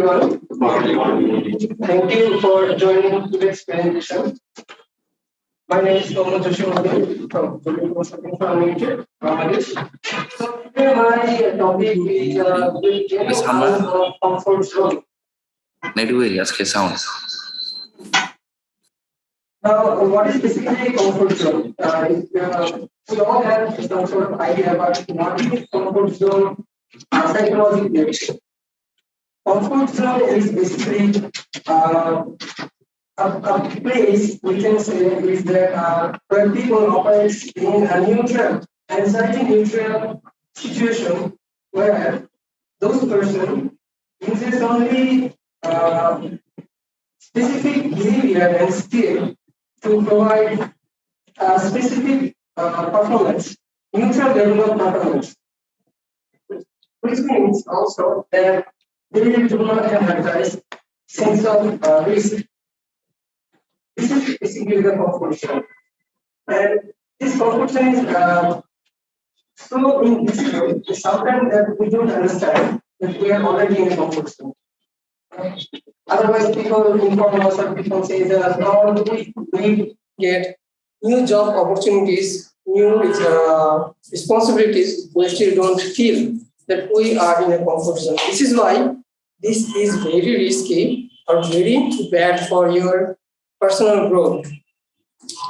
everyone. Thank you for joining today's presentation. My name is Jasim from Consulting Firm Ltd, Bangladesh. So today my topic is getting out of comfort zone. Now, what is basically comfort zone? We all have some sort of idea about what is comfort zone psychologically. Comfort zone is basically a place we can say is that where people operate in a neutral, anxiety neutral situation where those persons uses only specific behavior and skill to provide a specific performance, neutral level of performance, which means also that they do not have a sense of risk. This is basically the comfort zone. And this comfort zone is so invisible, sometimes that we don't understand that we are already in a comfort zone. Otherwise, people inform us or people say that we get new job opportunities, new responsibilities, we still don't feel that we are in a comfort zone. This is why this is very risky or very bad for your personal growth.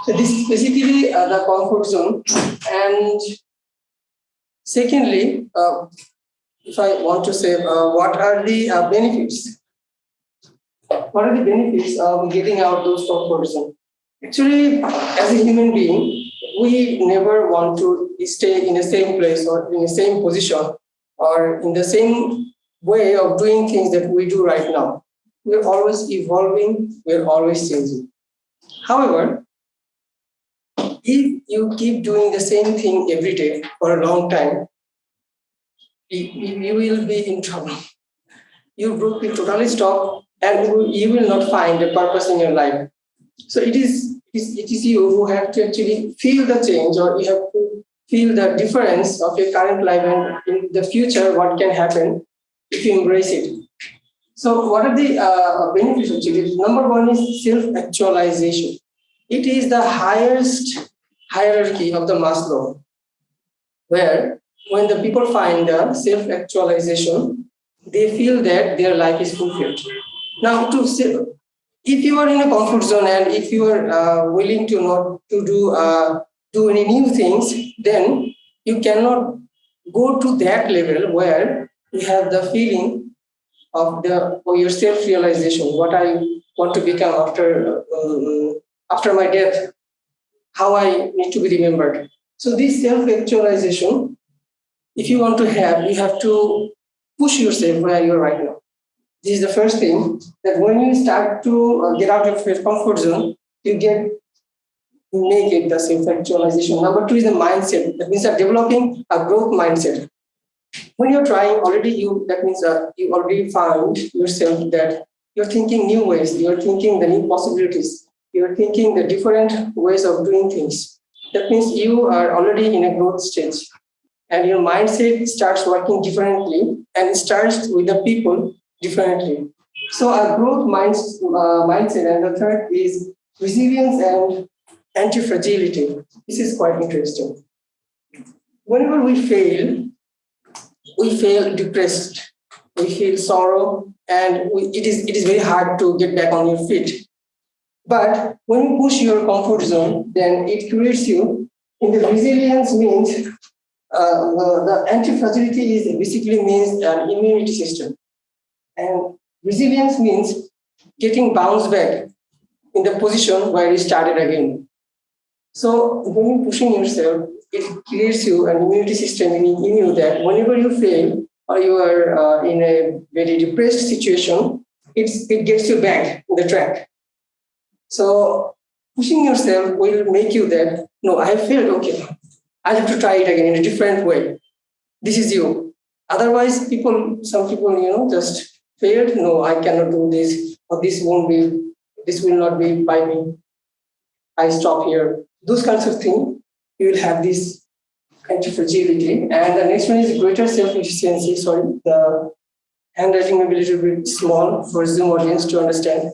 So this is basically the comfort zone. And secondly, if I want to say, what are the benefits? What are the benefits of getting out those comfort zone? Actually, as a human being, we never want to stay in the same place or in the same position or in the same way of doing things that we do right now. We're always evolving, we're always changing. However, if you keep doing the same thing every day for a long time, you will be in trouble. You will totally stop and you will not find a purpose in your life. So it is you who have to actually feel the change, or you have to feel the difference of your current life and in the future what can happen if you embrace it. So what are the benefits actually? Number one is self-actualization. It is the highest hierarchy of the Maslow, where when the people find the self-actualization, they feel that their life is fulfilled. Now, if you are in a comfort zone and if you are willing to not to do any new things, then you cannot go to that level where you have the feeling of your self-realization. What I want to become after my death, how I need to be remembered. So this self-actualization, if you want to have, you have to push yourself where you are right now. This is the first thing, that when you start to get out of your comfort zone, you make it the self-actualization. Number two is the mindset. That means you're developing a growth mindset. When you're trying already, that means you already found yourself that you're thinking new ways, you're thinking the new possibilities, you're thinking the different ways of doing things. That means you are already in a growth stage. And your mindset starts working differently and starts with the people differently. So a growth mindset, and the third is resilience and anti-fragility. This is quite interesting. Whenever we fail depressed, we feel sorrow, and it is very hard to get back on your feet. But when you push your comfort zone, then it creates you. In the resilience means the anti-fragility is basically means an immunity system. And resilience means getting bounced back in the position where you started again. So when you're pushing yourself, it creates you an immunity system in you that whenever you fail or you are in a very depressed situation, it gets you back in the track. So pushing yourself will make you that, no, I have failed, okay, I have to try it again in a different way. This is you. Otherwise, some people, just failed. No, I cannot do this, or this will not be by me. I stop here. Those kinds of things, you will have this anti-fragility. And the next one is greater self-efficiency, the handwriting may be a little bit small for Zoom audience to understand.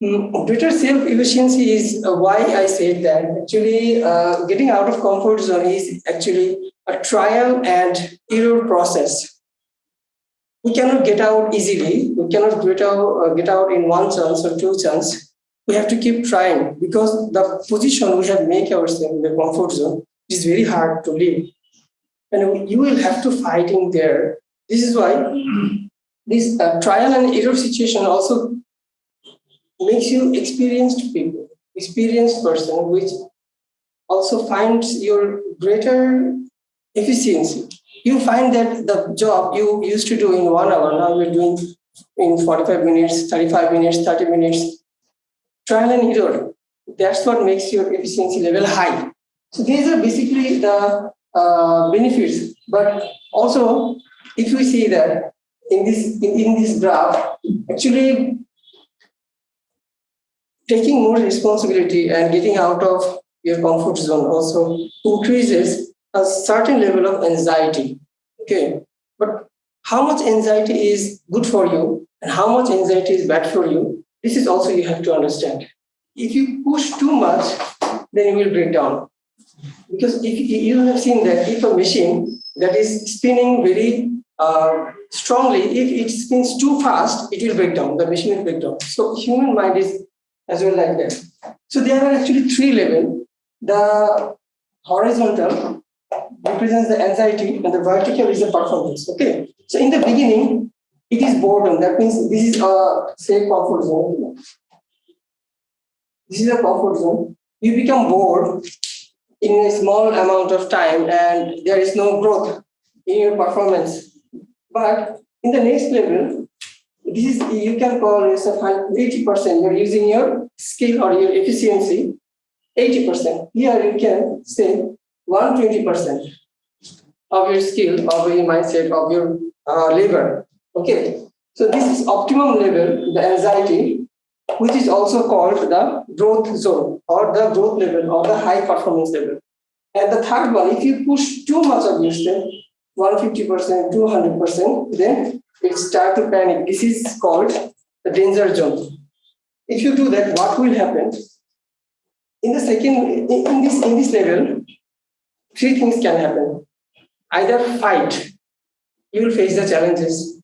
Greater self-efficiency is why I said that actually getting out of comfort zone is actually a trial and error process. We cannot get out easily. We cannot get out in one chance or two chance. We have to keep trying because the position we have make ourselves in the comfort zone is very hard to leave. And you will have to fight in there. This is why this trial and error situation also makes you experienced people, experienced person, which also finds your greater efficiency. You find that the job you used to do in 1 hour, now you're doing in 45 minutes, 35 minutes, 30 minutes. Trial and error. That's what makes your efficiency level high. So these are basically the benefits. But also, if we see that in this graph, actually taking more responsibility and getting out of your comfort zone also increases a certain level of anxiety. Okay, but how much anxiety is good for you and how much anxiety is bad for you, this is also you have to understand. If you push too much, then you will break down. Because if you have seen that if a machine that is spinning very strongly, if it spins too fast, it will break down. The machine will break down. So human mind is as well like that. So there are actually 3 levels. The horizontal represents the anxiety and the vertical is the performance. Okay. So in the beginning, it is boredom. That means this is a safe comfort zone. This is a comfort zone. You become bored in a small amount of time and there is no growth in your performance. But in the next level, this is, you can call yourself 80%. You're using your skill or your efficiency 80%. Here you can say 120% of your skill, of your mindset, of your labor. Okay. So this is optimum level, the anxiety, which is also called the growth zone or the growth level or the high performance level. And the third one, if you push too much of yourself, 150%, 200%, then it starts to panic. This is called the danger zone. If you do that, what will happen? In this level, 3 things can happen. Either fight, you will face the challenges,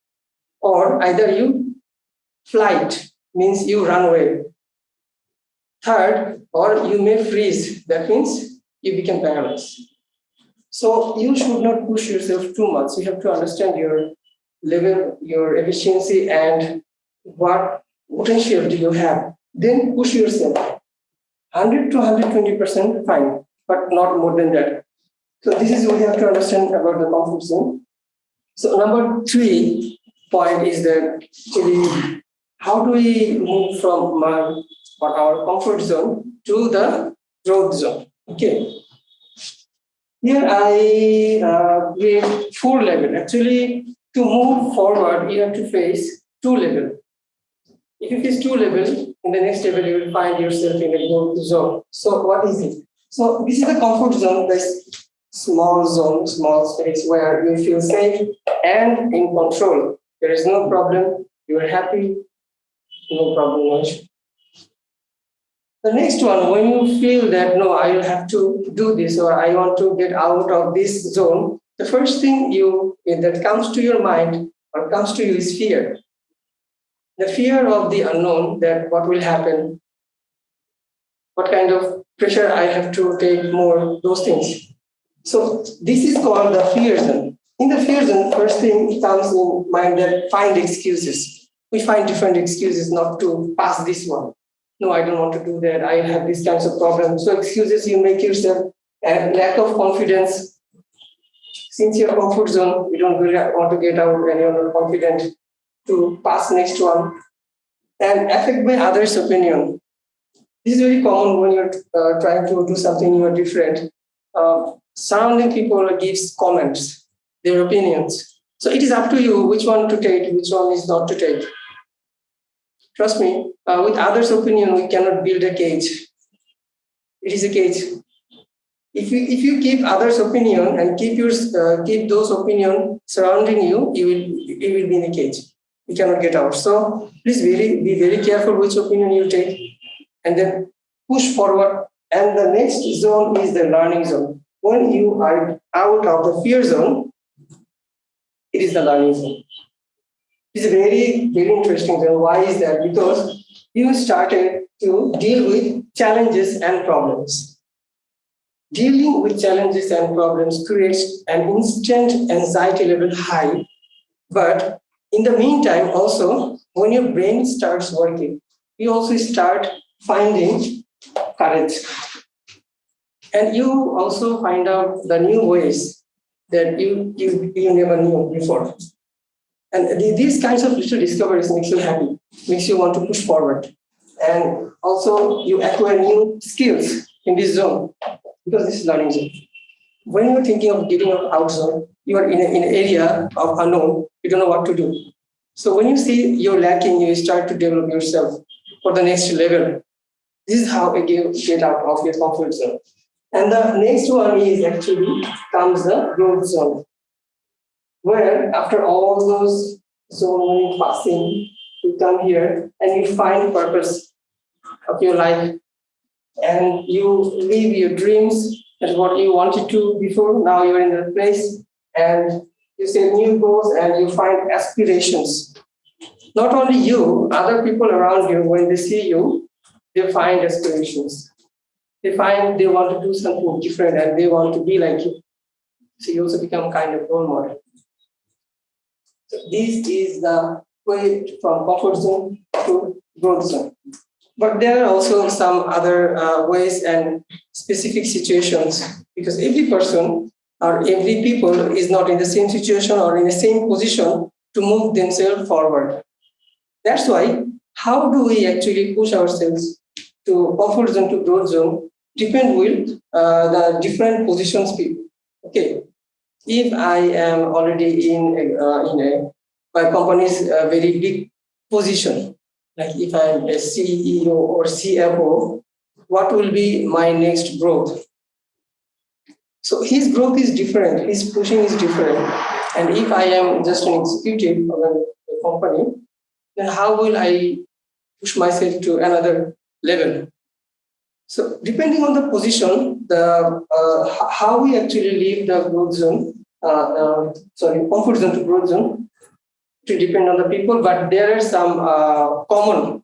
or either you flight, means you run away. Third, or you may freeze, that means you become paralyzed. So you should not push yourself too much. You have to understand your level, your efficiency, and what potential do you have. Then push yourself. 100 to 120%, fine, but not more than that. So this is what you have to understand about the comfort zone. So number 3 point is that actually, how do we move from our comfort zone to the growth zone? Okay. Here I create 4 levels. Actually, to move forward, you have to face 2 levels. If you face 2 levels, in the next level, you will find yourself in the growth zone. So what is it? So this is the comfort zone, this small zone, small space where you feel safe and in control. There is no problem. You are happy. No problem much. The next one, when you feel that, no, I will have to do this or I want to get out of this zone, the first thing that comes to your mind or comes to you is fear. The fear of the unknown, that what will happen, what kind of pressure I have to take more, those things. So this is called the fear zone. In the fear zone, first thing comes in mind that find excuses. We find different excuses not to pass this one. No, I don't want to do that. I have these kinds of problems. So excuses you make yourself, and lack of confidence. Since your comfort zone, you don't really want to get out and you're not confident to pass next one. And affect by others' opinion. This is very common when you're trying to do something new or different. Surrounding people gives comments, their opinions. So it is up to you which one to take, which one is not to take. Trust me, with others' opinion, we cannot build a cage. It is a cage. If you keep others' opinion and keep those opinion surrounding you, you will be in a cage. You cannot get out. So please be very careful which opinion you take, and then push forward. And the next zone is the learning zone. When you are out of the fear zone, it is the learning zone. It's a very, very interesting zone. Why is that? Because you started to deal with challenges and problems. Dealing with challenges and problems creates an instant anxiety level high. But in the meantime, also, when your brain starts working, you also start finding courage. And you also find out the new ways that you never knew before. And these kinds of little discoveries makes you happy, makes you want to push forward. And also you acquire new skills in this zone, because this is learning zone. When you're thinking of getting out zone, you are in an area of unknown, you don't know what to do. So when you see you're lacking, you start to develop yourself for the next level. This is how you get out of your comfort zone. And the next one is actually comes the growth zone, where after all those zone passing, you come here and you find purpose of your life, and you live your dreams. That's what you wanted to before. Now you're in that place, and you set new goals and you find aspirations. Not only you, other people around you, when they see you, they find aspirations. They find they want to do something different and they want to be like you. So you also become kind of role model. So this is the way from comfort zone to growth zone. But there are also some other ways and specific situations, because every person or every people is not in the same situation or in the same position to move themselves forward. That's why how do we actually push ourselves to comfort zone to growth zone depend with the different positions people. Okay, if I am already in my company's very big position, like if I'm a CEO or CFO, what will be my next growth? So his growth is different, his pushing is different. And if I am just an executive of a company, then how will I push myself to another level? So depending on the position, the how we actually leave the growth zone, comfort zone to growth zone, to depend on the people. But there are some common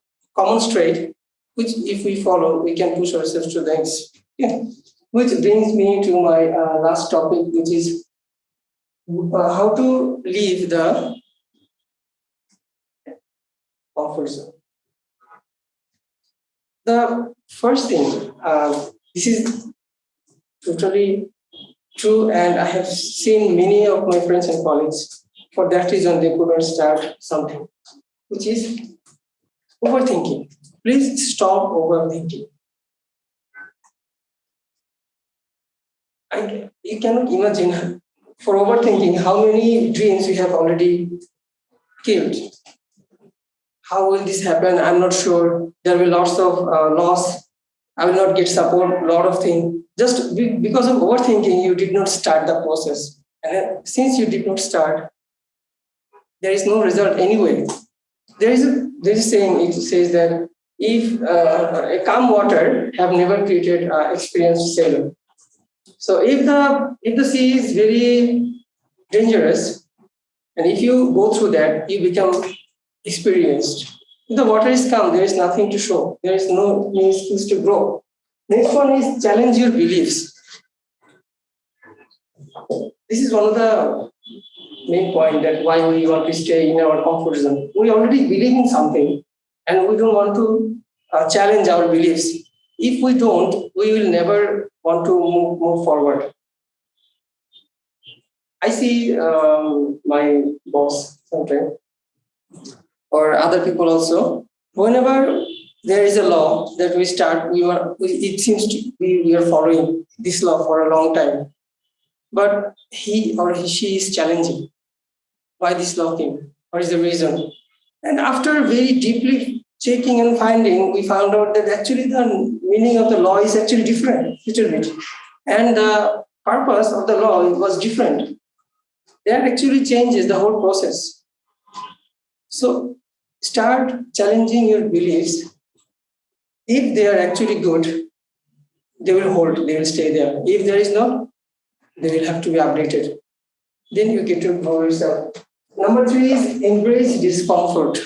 trait which, if we follow, we can push ourselves to the next. Yeah. Which brings me to my last topic, which is how to leave the comfort zone. The first thing, this is totally true, and I have seen many of my friends and colleagues, for that reason, they couldn't start something, which is overthinking. Please stop overthinking. You cannot imagine, for overthinking, how many dreams we have already killed. How will this happen? I'm not sure. There will be lots of loss. I will not get support, a lot of things. Just because of overthinking, you did not start the process. And since you did not start, there is no result anyway. There is a saying, it says that if a calm water have never created experienced sailor. So if the sea is very dangerous, and if you go through that, you become experienced. If the water is calm, there is nothing to show. There is no new skills to grow. Next one is challenge your beliefs. This is one of the main point that why we want to stay in our comfort zone. We already believe in something, and we don't want to challenge our beliefs. If we don't, we will never want to move forward. I see my boss sometimes, or other people also. Whenever there is a law that we start, it seems to be we are following this law for a long time, but he or she is challenging why this law came, what is the reason. And after very deeply checking and finding, we found out that actually the meaning of the law is actually different, little bit. And the purpose of the law was different. That actually changes the whole process. So start challenging your beliefs. If they are actually good, they will hold, they will stay there. If there is not, they will have to be updated. Then you get to grow yourself. Number 3 is embrace discomfort.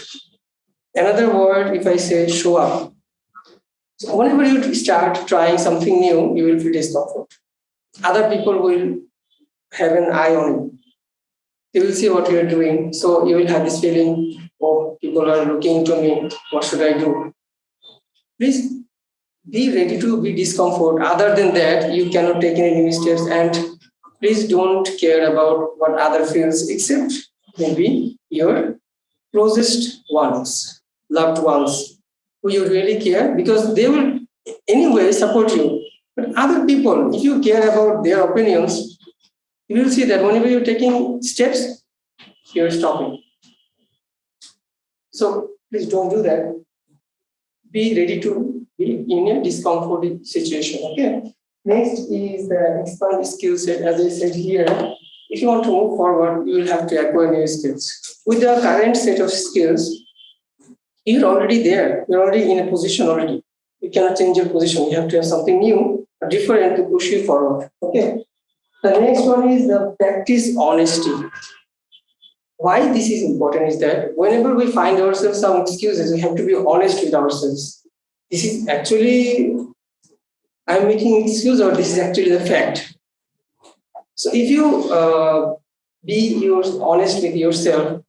Another word, if I say show up. So whenever you start trying something new, you will feel discomfort. Other people will have an eye on you. They will see what you are doing. So you will have this feeling, oh, people are looking to me. What should I do? Please be ready to be discomfort. Other than that, you cannot take any new steps. And please don't care about what other feels, except maybe your closest ones, loved ones, who you really care, because they will anyway support you. But other people, if you care about their opinions, you will see that whenever you're taking steps, you're stopping. So please don't do that. Be ready to be in a discomfort situation. Okay. Next is the expand skill set. As I said here, if you want to move forward, you will have to acquire new skills. With the current set of skills, you're already there. You're already in a position already. You cannot change your position. You have to have something new, different to push you forward. Okay. The next one is the practice honesty. Why this is important is that whenever we find ourselves some excuses, we have to be honest with ourselves. This is actually, I'm making excuse, or this is actually the fact. So if you be honest with yourself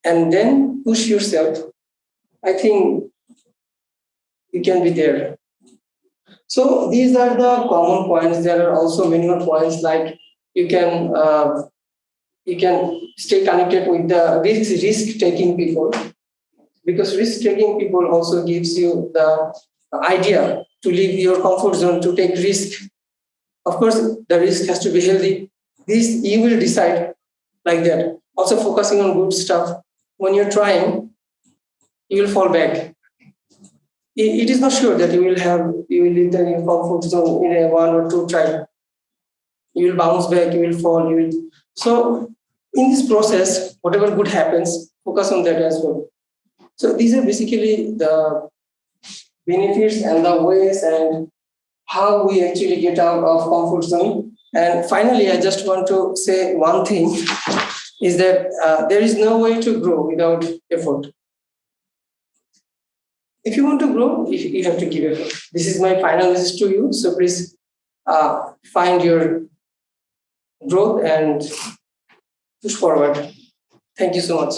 and then push yourself, I think you can be there. So these are the common points. There are also many more points, like you can stay connected with the risk-taking people, because risk-taking people also gives you the idea to leave your comfort zone, to take risk. Of course, the risk has to be healthy. This you will decide like that. Also focusing on good stuff. When you're trying, you will fall back. It is not sure that you will live in your comfort zone in a 1 or 2 try. You will bounce back, you will fall, so in this process, whatever good happens, focus on that as well. So these are basically the benefits and the ways and how we actually get out of comfort zone. And finally, I just want to say one thing is that there is no way to grow without effort. If you want to grow, you have to give effort. This is my final message to you. So please find your growth and push forward. Thank you so much.